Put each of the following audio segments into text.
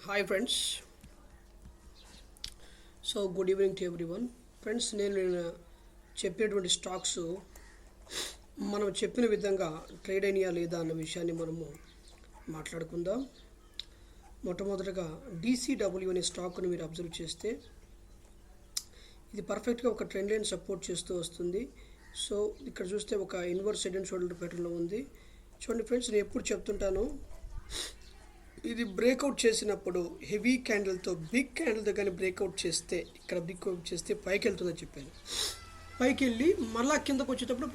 Hi friends. So good evening to everyone. Friends, నేను చెప్పేటువంటి stocks మనం చెప్పిన విధంగా ట్రేడ్ అయినా లేదా అన్న విషయాన్ని మనము మాట్లాడుకుందాం. మొట్టమొదటగా DCW అనే స్టాక్ను మీరు అబ్జర్వ్ చేస్తే ఇది పర్ఫెక్ట్గా ఒక ట్రెండ్ లైన్ సపోర్ట్ చేస్తూ వస్తుంది. సో ఇక్కడ చూస్తే ఒక ఇన్వర్స్ హెడ్ అండ్ షోల్డర్ ప్యాటర్న్లో ఉంది. చూడండి ఫ్రెండ్స్, నేను ఎప్పుడు చెప్తుంటాను, ఇది బ్రేక్అవుట్ చేసినప్పుడు హెవీ క్యాండిల్తో బిగ్ క్యాండిల్తో కానీ బ్రేక్అవుట్ చేస్తే, ఇక్కడ బ్రేక్అవుట్ చేస్తే పైకి వెళ్తుందని చెప్పాను. పైకి వెళ్ళి మళ్ళీ కిందకు వచ్చేటప్పుడు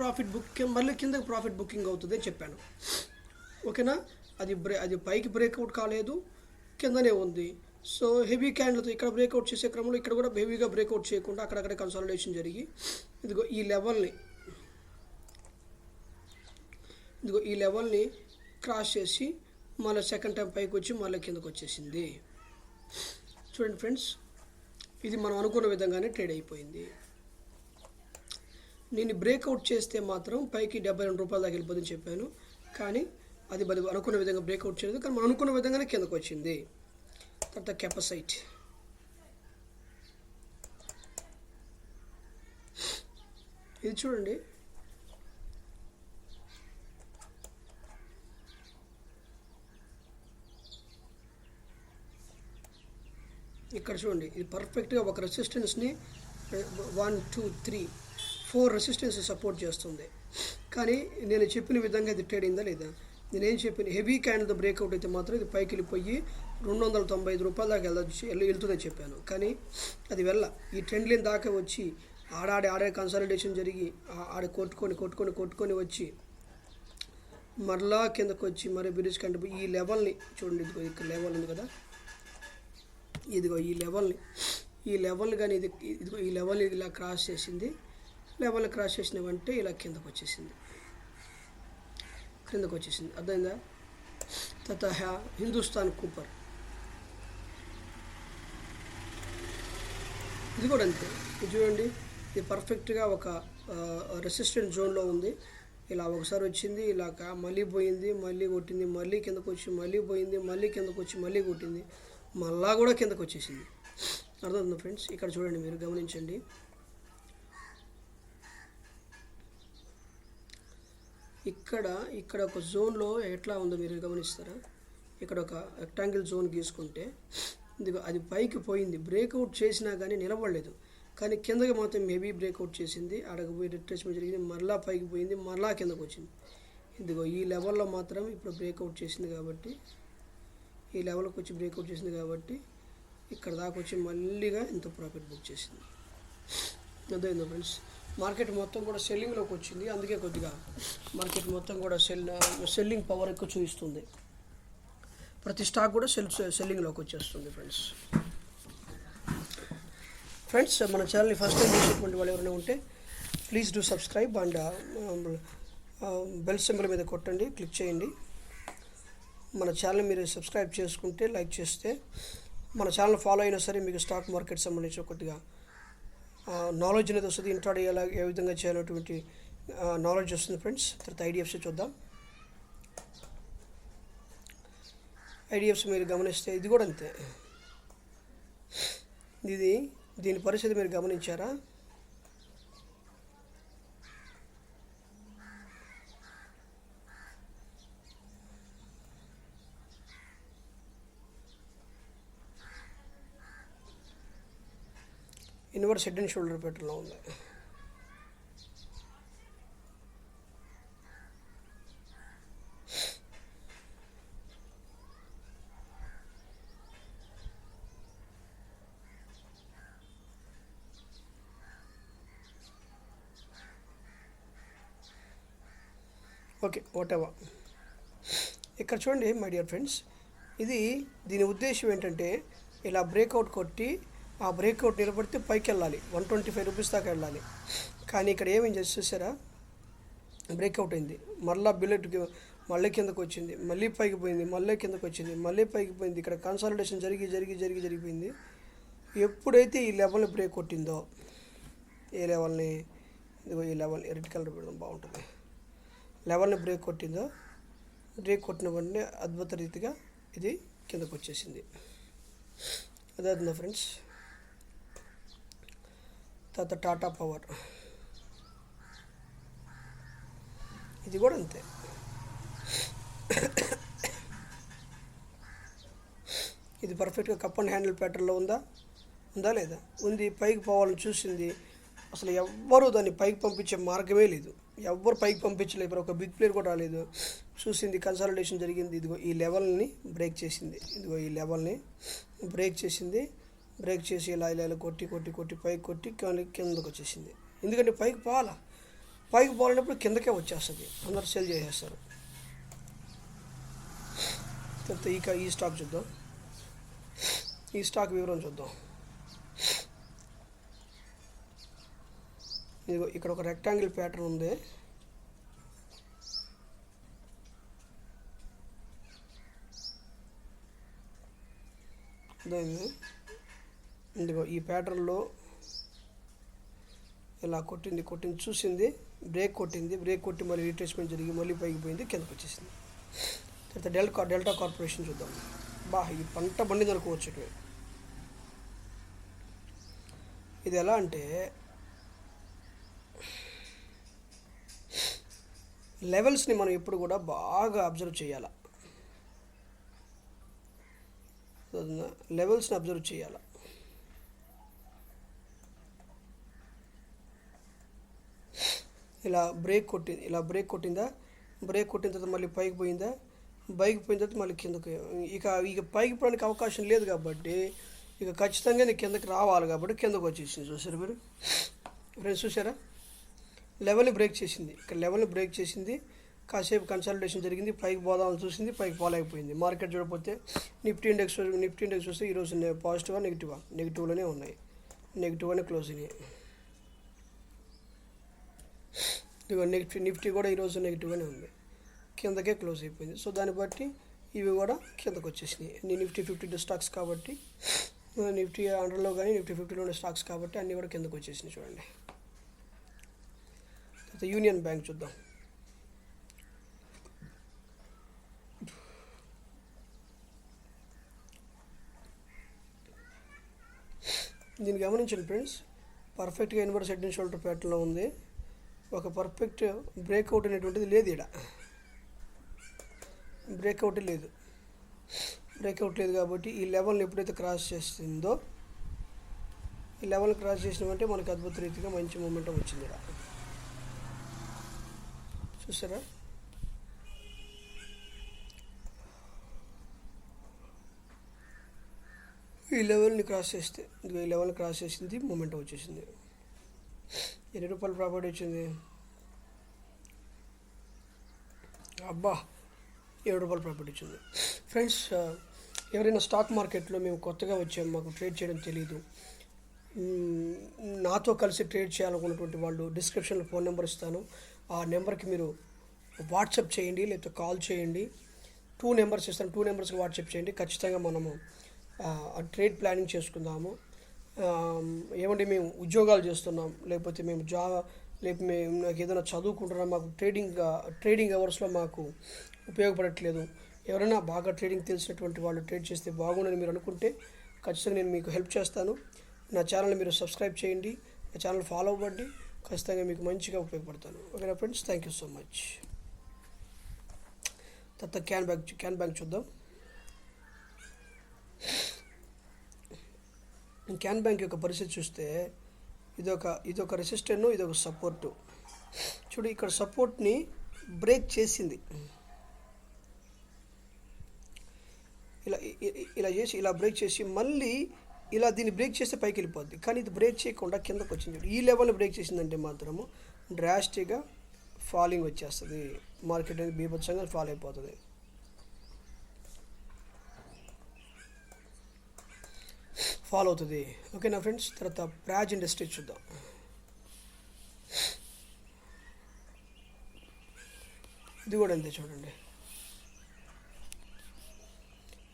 మళ్ళీ కిందకి ప్రాఫిట్ బుకింగ్ అవుతుంది అని చెప్పాను. ఓకేనా? అది పైకి బ్రేక్అవుట్ కాలేదు, కిందనే ఉంది. సో హెవీ క్యాండిల్తో ఇక్కడ బ్రేక్అవుట్ చేసే క్రమంలో ఇక్కడ కూడా హెవీగా బ్రేక్అవుట్ చేయకుండా అక్కడక్కడ కన్సాలిడేషన్ జరిగి ఇదిగో ఈ లెవెల్ని క్రాస్ చేసి మళ్ళీ సెకండ్ టైం పైకి వచ్చి మళ్ళీ కిందకు వచ్చేసింది. చూడండి ఫ్రెండ్స్, ఇది మనం అనుకున్న విధంగానే ట్రేడ్ అయిపోయింది. నేను బ్రేక్అవుట్ చేస్తే మాత్రం పైకి 72 రూపాయల దాకా వెళ్ళిపోతుందని చెప్పాను, కానీ అది అనుకున్న విధంగా బ్రేక్అవుట్ చేయలేదు, కానీ మనం అనుకున్న విధంగానే కిందకు వచ్చింది. తర్వాత కెపసైట్, ఇది చూడండి, ఇక్కడ చూడండి, ఇది పర్ఫెక్ట్గా ఒక రెసిస్టెన్స్ని 1 2 3 4 రెసిస్టెన్స్ సపోర్ట్ చేస్తుంది. కానీ నేను చెప్పిన విధంగా ఇది ట్రేడ్ అయిందా లేదా? నేనేం చెప్పిన, హెవీ క్యాండిల్తో బ్రేక్అవుట్ అయితే మాత్రం ఇది పైకి వెళ్ళిపోయి 295 రూపాయల దాకా వెళ్తుందని చెప్పాను, కానీ అది ఈ ట్రెండ్ లైన్ దాకా వచ్చి ఆడే కన్సాలిడేషన్ జరిగి కొట్టుకొని వచ్చి మరలా కిందకు వచ్చి మరి బిరిజ్ కంటే ఈ లెవెల్ని చూడండి, ఇదిగో ఇక్కడ లెవెల్ ఉంది కదా, ఇదిగో ఈ లెవెల్ కానీ ఇదిగో ఈ లెవెల్ ఇలా క్రాస్ చేసింది. లెవెల్ క్రాస్ చేసినవంటే ఇలా కిందకు వచ్చేసింది. అర్థమైందా? తర్వాత హిందుస్థాన్ కూపర్, ఇది కూడా అంతే. ఇది చూడండి, ఇది పర్ఫెక్ట్గా ఒక రెసిస్టెంట్ జోన్లో ఉంది. ఇలా ఒకసారి వచ్చింది, ఇలా మళ్ళీ పోయింది, మళ్ళీ కొట్టింది, మళ్ళీ కిందకు వచ్చి మళ్ళీ పోయింది, మళ్ళీ కిందకు వచ్చి మళ్ళీ కొట్టింది, మళ్ళా కూడా కిందకు వచ్చేసింది. అర్థమవుతుందా ఫ్రెండ్స్? ఇక్కడ చూడండి, మీరు గమనించండి, ఇక్కడ ఒక జోన్లో ఎట్లా ఉందో మీరు గమనిస్తారా? ఇక్కడ ఒక రెక్టాంగిల్ జోన్ గీసుకుంటే ఇదిగో అది పైకి పోయింది, బ్రేక్అవుట్ చేసినా కానీ నిలబడలేదు, కానీ కిందకి మాత్రం హెవీ బ్రేక్అవుట్ చేసింది, అడగపోయి రిట్రేస్మెంట్ జరిగింది, మళ్ళీ పైకి పోయింది, మళ్ళీ కిందకు వచ్చింది. ఇదిగో ఈ లెవెల్లో మాత్రం ఇప్పుడు బ్రేక్అవుట్ చేసింది కాబట్టి, ఈ లెవెల్కి వచ్చి బ్రేక్అవుట్ చేసింది కాబట్టి ఇక్కడ దాకా వచ్చి మళ్ళీగా ఇంత ప్రాఫిట్ బుక్ చేసింది. అర్థమైందా ఫ్రెండ్స్? మార్కెట్ మొత్తం కూడా సెల్లింగ్లోకి వచ్చింది, అందుకే కొద్దిగా మార్కెట్ మొత్తం కూడా సెల్లింగ్ పవర్ ఎక్కువ చూపిస్తుంది. ప్రతి స్టాక్ కూడా సెల్లింగ్లోకి వచ్చేస్తుంది ఫ్రెండ్స్. మన ఛానల్ని ఫస్ట్ టైం చూసేటువంటి వాళ్ళు ఎవరైనా ఉంటే please do subscribe and bell symbol మీద కొట్టండి, క్లిక్ చేయండి. మన ఛానల్ మీరు సబ్స్క్రైబ్ చేసుకుంటే, లైక్ చేస్తే, మన ఛానల్ ఫాలో అయినా సరే మీకు స్టాక్ మార్కెట్ సంబంధించి కొద్దిగా నాలెడ్జ్ అనేది వస్తుంది. ఇంట్రాడే ఏ విధంగా చేయాలనేటువంటి నాలెడ్జ్ వస్తుంది ఫ్రెండ్స్. తర్వాత IDFC చూద్దాం. IDFC మీరు గమనిస్తే ఇది కూడా అంతే. దీని పరిస్థితి మీరు గమనించారా? ఇన్వర్స్ హెడ్ అండ్ షోల్డర్ ప్యాటర్న్లో ఉంది. Okay, whatever. ఇక్కడ చూడండి మై డియర్ ఫ్రెండ్స్, దీని ఉద్దేశం ఏంటంటే ఇలా బ్రేక్అవుట్ కొట్టి ఆ బ్రేక్అవుట్ నిలబడితే పైకి వెళ్ళాలి, 125 రూపీస్ దాకా వెళ్ళాలి. కానీ ఇక్కడ ఏమేం చేసి చూసారా? బ్రేక్అవుట్ అయింది, మళ్ళీ బిల్లెట్కి మళ్ళీ కిందకు వచ్చింది, మళ్ళీ పైకి పోయింది, మళ్ళీ కిందకు వచ్చింది, మళ్ళీ పైకి పోయింది. ఇక్కడ కన్సాలిడేషన్ జరిగిపోయింది. ఎప్పుడైతే ఈ లెవెల్ని బ్రేక్ కొట్టిందో, ఏ లెవెల్ని, ఇదిగో ఈ లెవెల్ రెడ్ కలర్ పెడదాం బాగుంటుంది, లెవెల్ని బ్రేక్ కొట్టిన వెంటనే అద్భుత రీతిగా ఇది కిందకు వచ్చేసింది. అదే ఫ్రెండ్స్. తర్వాత టాటా పవర్, ఇది కూడా అంతే. ఇది పర్ఫెక్ట్గా కప్ అండ్ హ్యాండిల్ ప్యాటర్న్లో ఉందా లేదా? ఉంది. పైకి పోవాలని చూసింది, అసలు ఎవ్వరూ దాన్ని పైకి పంపించే మార్గమే లేదు. ఎవ్వరు పైకి పంపించలేదు, ఒక బిగ్ ప్లేయర్ కూడా రాలేదు. చూసింది, కన్సాలిడేషన్ జరిగింది. ఇదిగో ఈ లెవెల్ని బ్రేక్ చేసింది. ఇదిగో ఈ లెవెల్ని బ్రేక్ చేసింది. బ్రేక్ చేసి ఇలా ఇలా కొట్టి కొట్టి కొట్టి పైకి కొట్టి కిందకు వచ్చేసింది. ఎందుకంటే పైకి పోవాలన్నప్పుడు కిందకే వచ్చేస్తుంది, అందరు సెల్ చేసేస్తారు. తర్వాత ఈ స్టాక్ చూద్దాం. ఈ స్టాక్ వివరం చూద్దాం. ఇదిగో ఇక్కడ ఒక రెక్టాంగిల్ ప్యాటర్న్ ఉంది. ఇదిగో ఈ ప్యాటర్న్లో ఇలా కొట్టింది చూసింది, బ్రేక్ కొట్టి మళ్ళీ రీట్రేస్మెంట్ జరిగి మళ్ళీ పైకి పోయింది, కిందకు వచ్చేసింది. తర్వాత డెల్టా కార్పొరేషన్ చూద్దాం. ఈ పంట బండి అనుకోవచ్చు. ఇది ఎలా అంటే లెవెల్స్ని మనం ఎప్పుడు కూడా బాగా అబ్జర్వ్ చేయాలి. లెవెల్స్ని అబ్జర్వ్ చేయాలి. ఇలా బ్రేక్ కొట్టిందా, బ్రేక్ కొట్టిన తర్వాత మళ్ళీ పైకి పోయిన తర్వాత మళ్ళీ కిందకి, ఇక పైకి పోవడానికి అవకాశం లేదు కాబట్టి ఇక ఖచ్చితంగా నీకు కిందకి రావాలి కాబట్టి కిందకు వచ్చేసింది. చూసారా మీరు ఫ్రెండ్స్? చూసారా? లెవెల్ని బ్రేక్ చేసింది. ఇక్కడ లెవెల్ని బ్రేక్ చేసింది, కాసేపు కన్సాలిడేషన్ జరిగింది, పైకి పోదామని చూసింది, పైకి పోలేకపోయింది. మార్కెట్ చూడకపోతే నిఫ్టీ ఇండెక్స్ చూస్తే ఈరోజు పాజిటివా నెగిటివ్లోనే ఉన్నాయి. నెగిటివ్గానే క్లోజ్ అయినాయి. ఇదిగో నిఫ్టీ కూడా ఈరోజు నెగిటివ్గానే ఉంది, కిందకే క్లోజ్ అయిపోయింది. సో దాన్ని బట్టి ఇవి కూడా కిందకు వచ్చేసినాయి. నిఫ్టీ 50 స్టాక్స్ కాబట్టి, నిఫ్టీ 100లో కానీ నిఫ్టీ 50లో స్టాక్స్ కాబట్టి అన్నీ కూడా కిందకు వచ్చేసినాయి. చూడండి. తర్వాత యూనియన్ బ్యాంక్ చూద్దాం. దీన్ని గమనించండి ఫ్రెండ్స్, పర్ఫెక్ట్గా ఇన్వర్స్ హెడ్ అండ్ షోల్డర్ ప్యాటర్న్లో ఉంది. ఒక పర్ఫెక్ట్ బ్రేక్అవుట్ అనేటువంటిది లేదు. ఇక్కడ బ్రేక్అవుట్ లేదు కాబట్టి ఈ లెవెల్ని ఎప్పుడైతే క్రాస్ చేస్తుందో, ఈ లెవెల్ని క్రాస్ చేసినామంటే మనకు అద్భుత రీతిగా మంచి మూమెంటం వచ్చింది. ఇక్కడ చూసారా? ఈ లెవెల్ని క్రాస్ చేస్తే, ఈ లెవెల్ని క్రాస్ చేసింది, మూమెంటం వచ్చేసింది. ఎన్ని రూపాయలు ప్రాఫిట్ వచ్చింది? అబ్బా, 7 రూపాయలు ప్రాఫిట్ వచ్చింది. ఫ్రెండ్స్, ఎవరైనా స్టాక్ మార్కెట్లో మేము కొత్తగా వచ్చాము, మాకు ట్రేడ్ చేయడం తెలియదు, నాతో కలిసి ట్రేడ్ చేయాలనుకున్నటువంటి వాళ్ళు డిస్క్రిప్షన్లో ఫోన్ నెంబర్ ఇస్తాను. ఆ నెంబర్కి మీరు వాట్సాప్ చేయండి, లేకపోతే కాల్ చేయండి. 2 నెంబర్స్ ఇస్తాను, 2 నెంబర్స్కి వాట్సాప్ చేయండి. ఖచ్చితంగా మనము ట్రేడ్ ప్లానింగ్ చేసుకుందాము. ఏమంటే మేము ఉద్యోగాలు చేస్తున్నాం, లేకపోతే మేము లేకపోతే మేము నాకు ఏదైనా చదువుకుంటున్నాం, మాకు ట్రేడింగ్ అవర్స్లో మాకు ఉపయోగపడట్లేదు. ఎవరైనా బాగా ట్రేడింగ్ తెలిసినటువంటి వాళ్ళు ట్రేడ్ చేస్తే బాగుండని మీరు అనుకుంటే ఖచ్చితంగా నేను మీకు హెల్ప్ చేస్తాను. నా ఛానల్ని మీరు సబ్స్క్రైబ్ చేయండి, నా ఛానల్ ఫాలో అవ్వండి. ఖచ్చితంగా మీకు మంచిగా ఉపయోగపడతాను. ఓకేనా friends? Thank you so much. తర్వాత క్యాన్ బ్యాంక్ చూద్దాం. క్యాన్ బ్యాంక్ యొక్క పరిస్థితి చూస్తే ఇదొక రెసిస్టెంట్, ఇదొక సపోర్టు. చూడు, ఇక్కడ సపోర్ట్ని బ్రేక్ చేసింది, ఇలా బ్రేక్ చేసి మళ్ళీ ఇలా దీన్ని బ్రేక్ చేస్తే పైకి వెళ్ళిపోద్ది. కానీ ఇది బ్రేక్ చేయకుండా కిందకు వచ్చింది. ఈ లెవెల్ని బ్రేక్ చేసిందంటే మాత్రము డ్రాస్టిక్గా ఫాలింగ్ వచ్చేస్తుంది, మార్కెట్ అనేది బీభత్సంగా ఫాల్ అయిపోతుంది. ఫాలో అవుతుంది. ఓకేనా ఫ్రెండ్స్? తర్వాత ప్రాజ్ ఇండస్ట్రీ చూద్దాం. ఇది కూడా అంతే. చూడండి,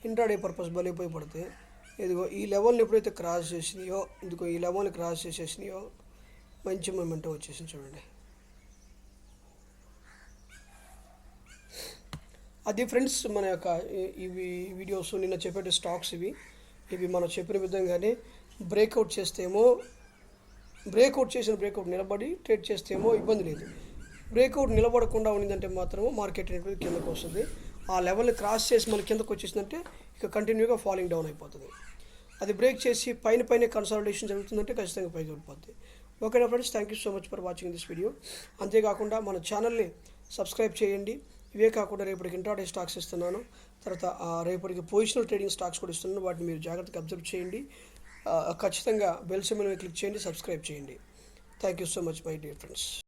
ఇంట్రాడే పర్పస్ బలిపోయి పడితే ఇదిగో ఈ లెవెల్ని ఎప్పుడైతే క్రాస్ చేసినాయో, ఈ లెవెల్ని క్రాస్ చేసేసినాయో మంచి మూమెంట్ వచ్చేసింది. చూడండి, అది ఫ్రెండ్స్ మన యొక్క ఇవి వీడియోస్ నిన్న చెప్పే స్టాక్స్ ఇవి. ఇవి మనం చెప్పిన విధంగానే బ్రేక్అవుట్ బ్రేక్అవుట్ నిలబడి ట్రేడ్ చేస్తేమో ఇబ్బంది లేదు. బ్రేక్అవుట్ నిలబడకుండా ఉండిందంటే మాత్రము మార్కెట్ అనేది కిందకు వస్తుంది. ఆ లెవెల్ని క్రాస్ చేసి మన కిందకు వచ్చేసిందంటే ఇక కంటిన్యూగా ఫాలింగ్ డౌన్ అయిపోతుంది. అది బ్రేక్ చేసి పైన కన్సాలిడేషన్ జరుగుతుందంటే ఖచ్చితంగా పైకి వెళ్ళిపోద్ది. ఓకేనా friends, thank you so much for watching this video. అంతేకాకుండా మన ఛానల్ని సబ్స్క్రైబ్ చేయండి. ఇవే కాకుండా రేపటికి ఇంట్రాడే స్టాక్స్ ఇస్తున్నాను, తర్వాత రేపటికి పొజిషనల్ ట్రేడింగ్ స్టాక్స్ కూడా ఇస్తున్నాను. వాటిని మీరు జాగ్రత్తగా అబ్జర్వ్ చేయండి. ఖచ్చితంగా బెల్ సింబల్ మీద క్లిక్ చేయండి, సబ్స్క్రైబ్ చేయండి. Thank you so much my dear friends.